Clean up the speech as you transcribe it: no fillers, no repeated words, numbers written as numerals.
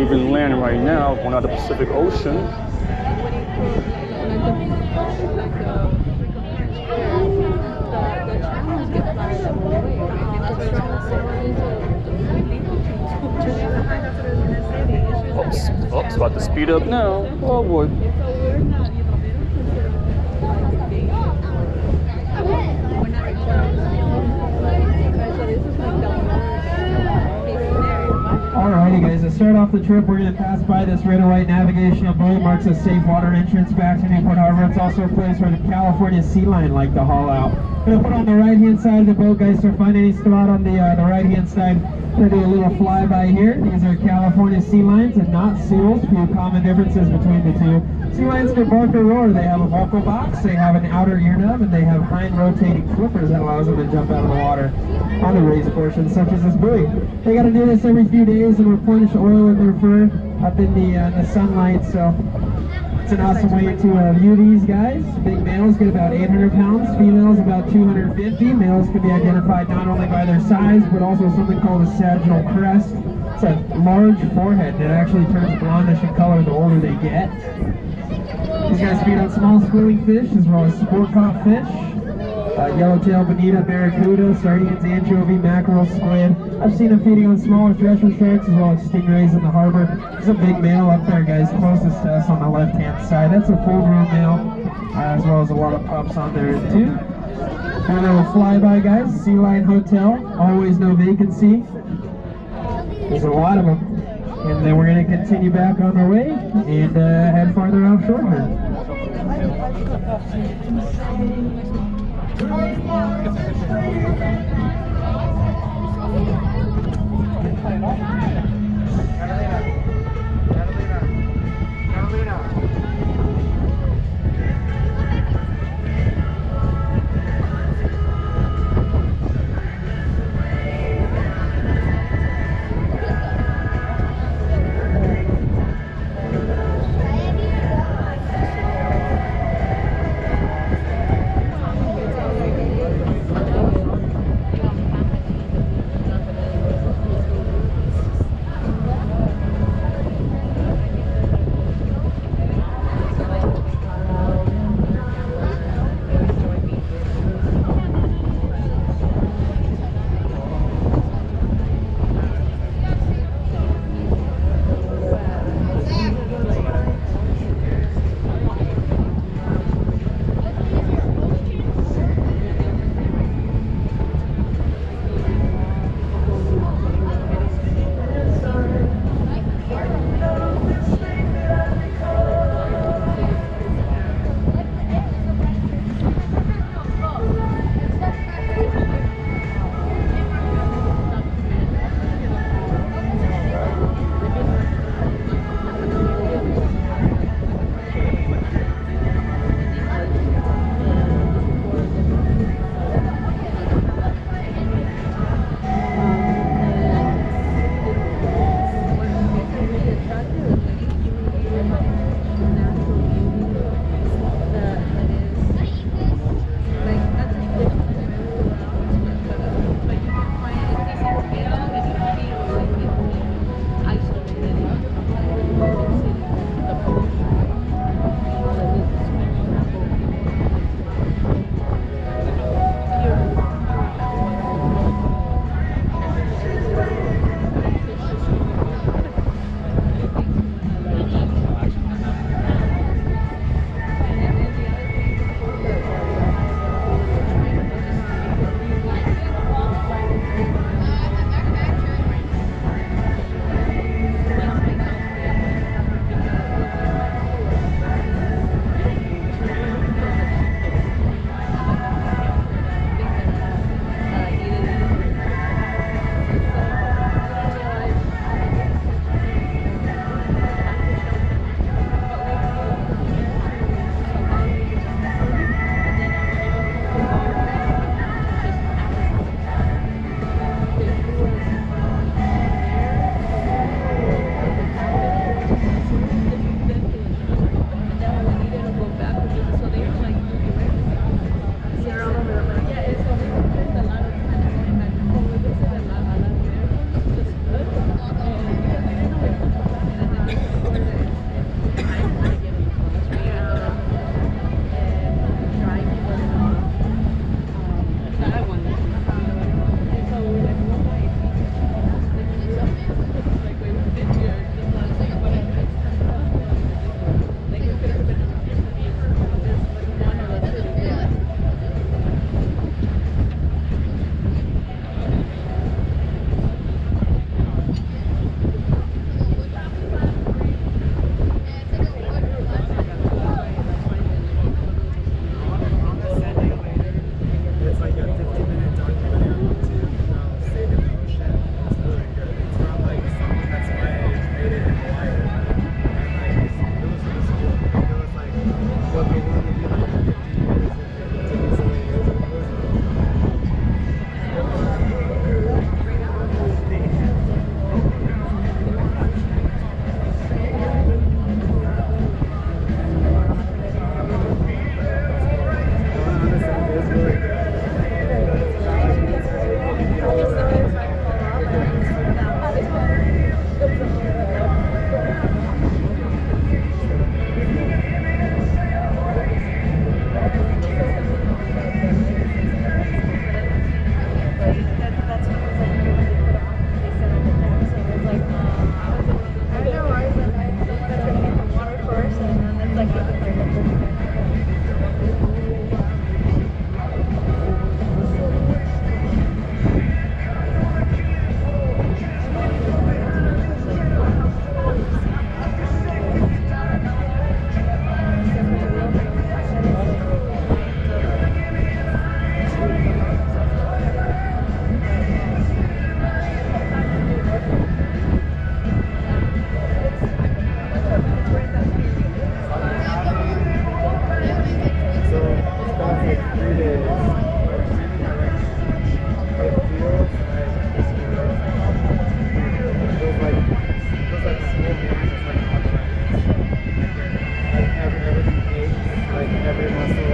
even land right now, going out the Pacific Ocean. Oh, it's about to speed up now. Oh boy. Alrighty guys, to start off the trip, we're going to pass by this red and white navigational buoy, marks a safe water entrance back to Newport Harbor. It's also a place where the California Sea Lion like to haul out. Going to put on the right hand side of the boat, guys, so find any spot on the right hand side. Going to do a little flyby here. These are California sea lions and not seals. Few common differences between the two. Sea lions can bark or roar. They have a vocal box, they have an outer ear nub, and they have hind rotating flippers that allows them to jump out of the water on the raised portions, such as this buoy. They got to do this every few days and replenish oil in their fur up in the sunlight. So it's an awesome way to view these guys. Big males get about 800 pounds, females about 250. Males can be identified not only by their size, but also something called a sagittal crest. It's a large forehead that actually turns blondish in color the older they get. These guys feed on small schooling fish as well as sport caught fish. Yellowtail, bonita, barracuda, sardines, anchovy, mackerel, squid. I've seen them feeding on smaller thresher sharks as well as stingrays in the harbor. There's a big male up there, guys, closest to us on the left-hand side. That's a full-grown male, as well as a lot of pups on there too. A little flyby, guys. Sea Lion Hotel, always no vacancy. There's a lot of them. And then we're going to continue back on our way and head farther offshore here. Every muscle